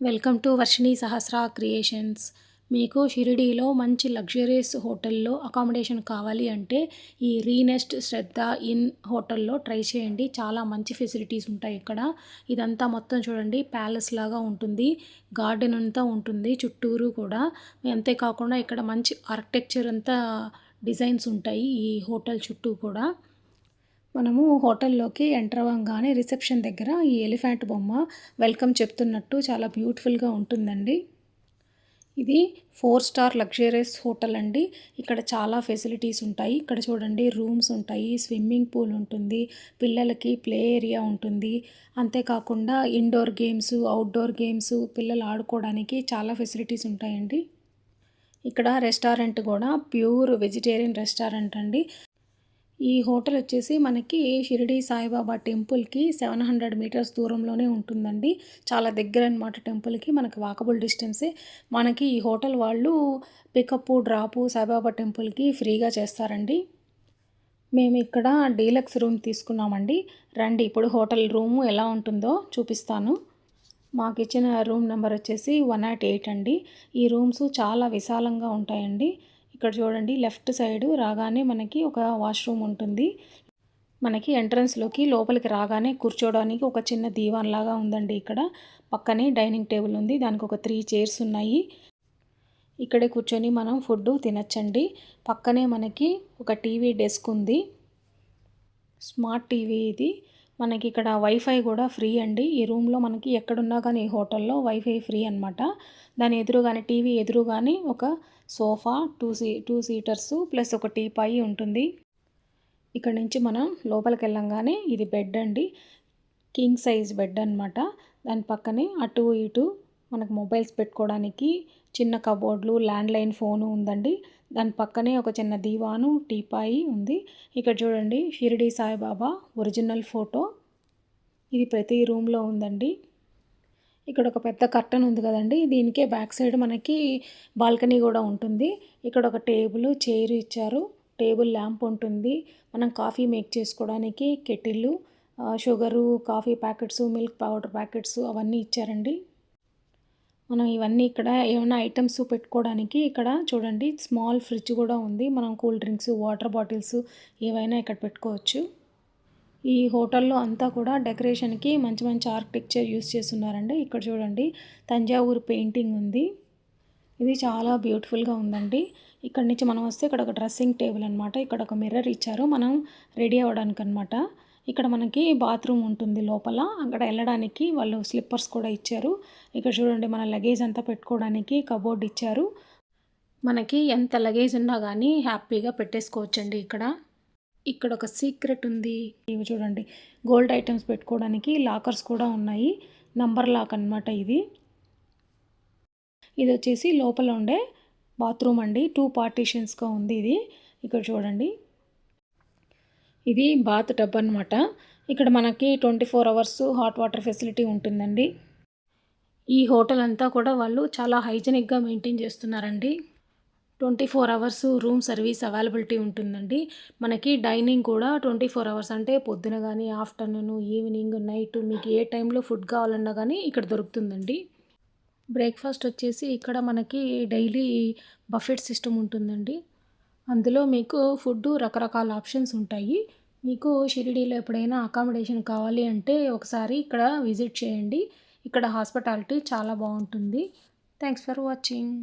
Welcome to Varshini Sahasra creations. మీకు షిరిడీలో మంచి లగ్జరియస్ హోటల్లో అకామిడేషన్ కావాలి అంటే ఈ రీనెస్ట్ శ్రద్ధ ఇన్ హోటల్లో ట్రై చేయండి. చాలా మంచి ఫెసిలిటీస్ ఉంటాయి ఇక్కడ. ఇదంతా మొత్తం చూడండి, ప్యాలెస్ లాగా ఉంటుంది. గార్డెన్ అంతా ఉంటుంది చుట్టూరు కూడా. అంతేకాకుండా ఇక్కడ మంచి ఆర్కిటెక్చర్ అంతా డిజైన్స్ ఉంటాయి ఈ హోటల్ చుట్టూ కూడా. మనము హోటల్లోకి ఎంటర్ అవ్వగానే రిసెప్షన్ దగ్గర ఈ ఎలిఫెంట్ బొమ్మ వెల్కమ్ చెప్తున్నట్టు చాలా బ్యూటిఫుల్గా ఉంటుందండి. ఇది 4 స్టార్ లగ్జరియస్ హోటల్ అండి. ఇక్కడ చాలా ఫెసిలిటీస్ ఉంటాయి. ఇక్కడ చూడండి, రూమ్స్ ఉంటాయి, స్విమ్మింగ్ పూల్ ఉంటుంది, పిల్లలకి ప్లే ఏరియా ఉంటుంది. అంతేకాకుండా ఇండోర్ గేమ్స్, అవుట్డోర్ గేమ్స్, పిల్లలు ఆడుకోవడానికి చాలా ఫెసిలిటీస్ ఉంటాయండి. ఇక్కడ రెస్టారెంట్ కూడా ప్యూర్ వెజిటేరియన్ రెస్టారెంట్ అండి. ఈ హోటల్ వచ్చేసి మనకి షిరిడి సాయిబాబా టెంపుల్కి 700 మీటర్స్ దూరంలోనే ఉంటుందండి. చాలా దగ్గర అనమాట టెంపుల్కి, మనకి వాకబుల్ డిస్టెన్సే. మనకి ఈ హోటల్ వాళ్ళు పికప్ డ్రాపు సాయిబాబా టెంపుల్కి ఫ్రీగా చేస్తారండి. మేము ఇక్కడ డీలక్స్ రూమ్ తీసుకున్నామండి. రండి ఇప్పుడు హోటల్ రూము ఎలా ఉంటుందో చూపిస్తాను. మాకు ఇచ్చిన రూమ్ నెంబర్ వచ్చేసి 108 అండి. ఈ రూమ్స్ చాలా విశాలంగా ఉంటాయండి. ఇక్కడ చూడండి, లెఫ్ట్ సైడ్ రాగానే మనకి ఒక వాష్రూమ్ ఉంటుంది. మనకి ఎంట్రన్స్లోకి లోపలికి రాగానే కూర్చోవడానికి ఒక చిన్న దీవాన్ లాగా ఉందండి. ఇక్కడ పక్కనే డైనింగ్ టేబుల్ ఉంది, దానికి ఒక 3 చైర్స్ ఉన్నాయి. ఇక్కడే కూర్చొని మనం ఫుడ్ తినచ్చండి. పక్కనే మనకి ఒక టీవీ డెస్క్ ఉంది, స్మార్ట్ టీవీ ఇది. మనకి ఇక్కడ వైఫై కూడా ఫ్రీ అండి. ఈ రూమ్లో మనకి ఎక్కడున్నా కానీ హోటల్లో వైఫై ఫ్రీ అనమాట. దాని ఎదురుగానే టీవీ ఎదురుగానే ఒక సోఫా, టూ సీటర్స్ ప్లస్ ఒక టీపాయి ఉంటుంది. ఇక్కడ నుంచి మనం లోపలికి వెళ్ళంగానే ఇది బెడ్ అండి, కింగ్ సైజ్ బెడ్ అనమాట. దాని పక్కనే అటు ఇటు మనకు మొబైల్స్ పెట్టుకోవడానికి చిన్న కబోర్డ్లు, ల్యాండ్లైన్ ఫోను ఉందండి. దాని పక్కనే ఒక చిన్న దీవాను, టీపాయి ఉంది. ఇక్కడ చూడండి, షిరిడి సాయిబాబా ఒరిజినల్ ఫోటో ఇది ప్రతి రూమ్లో ఉందండి. ఇక్కడ ఒక పెద్ద కర్టన్ ఉంది కదండి, దీనికే బ్యాక్ సైడ్ మనకి బాల్కనీ కూడా ఉంటుంది. ఇక్కడ ఒక టేబుల్, చైర్ ఇచ్చారు, టేబుల్ ల్యాంప్ ఉంటుంది. మనం కాఫీ మేక్ చేసుకోవడానికి kettle, sugar, coffee packets, milk powder packets అవన్నీ ఇచ్చారండి. మనం ఇవన్నీ ఇక్కడ ఏమైనా ఐటమ్స్ పెట్టుకోవడానికి ఇక్కడ చూడండి, స్మాల్ ఫ్రిడ్జ్ కూడా ఉంది. మనం కూల్ డ్రింక్స్, వాటర్ బాటిల్స్ ఏవైనా ఇక్కడ పెట్టుకోవచ్చు. ఈ హోటల్లో అంతా కూడా డెకరేషన్కి మంచి మంచి ఆర్కిటెక్చర్ యూస్ చేస్తున్నారండి. ఇక్కడ చూడండి, తంజావూరు పెయింటింగ్ ఉంది. ఇది చాలా బ్యూటిఫుల్గా ఉందండి. ఇక్కడ నుంచి మనం వస్తే ఇక్కడ ఒక డ్రెస్సింగ్ టేబుల్ అనమాట. ఇక్కడ ఒక మిర్రర్ ఇచ్చారు మనం రెడీ అవ్వడానికి అనమాట. ఇక్కడ మనకి బాత్రూమ్ ఉంటుంది లోపల, అక్కడ వెళ్ళడానికి వాళ్ళు స్లిప్పర్స్ కూడా ఇచ్చారు. ఇక్కడ చూడండి, మన లగేజ్ అంతా పెట్టుకోవడానికి కబోర్డ్ ఇచ్చారు. మనకి ఎంత లగేజ్ ఉన్నా కానీ హ్యాపీగా పెట్టేసుకోవచ్చండి ఇక్కడ. ఇక్కడ ఒక సీక్రెట్ ఉంది, ఇవి చూడండి, గోల్డ్ ఐటమ్స్ పెట్టుకోవడానికి లాకర్స్ కూడా ఉన్నాయి. నంబర్ లాక్ అనమాట ఇది. ఇది వచ్చేసి లోపల ఉండే బాత్రూమ్ అండి, 2 పార్టీషన్స్గా ఉంది ఇది. ఇక్కడ చూడండి, ఇది బాత్ టబ్ అనమాట. ఇక్కడ మనకి 24 అవర్స్ హాట్ వాటర్ ఫెసిలిటీ ఉంటుందండి. ఈ హోటల్ అంతా కూడా వాళ్ళు చాలా హైజెనిక్గా మెయింటైన్ చేస్తున్నారండి. 24 అవర్స్ రూమ్ సర్వీస్ అవైలబిలిటీ ఉంటుందండి. మనకి డైనింగ్ కూడా 24 అవర్స్, అంటే పొద్దున కానీ, ఆఫ్టర్నూన్, ఈవినింగ్, నైట్ మీకు ఏ టైంలో ఫుడ్ కావాలన్నా కానీ ఇక్కడ దొరుకుతుందండి. బ్రేక్ఫాస్ట్ వచ్చేసి ఇక్కడ మనకి డైలీ బఫెట్ సిస్టమ్ ఉంటుందండి. అందులో మీకు ఫుడ్ రకరకాల ఆప్షన్స్ ఉంటాయి. మీకు షిరిడీలో ఎప్పుడైనా అకామిడేషన్ కావాలి అంటే ఒకసారి ఇక్కడ విజిట్ చేయండి. ఇక్కడ హాస్పిటాలిటీ చాలా బాగుంటుంది. Thanks for watching.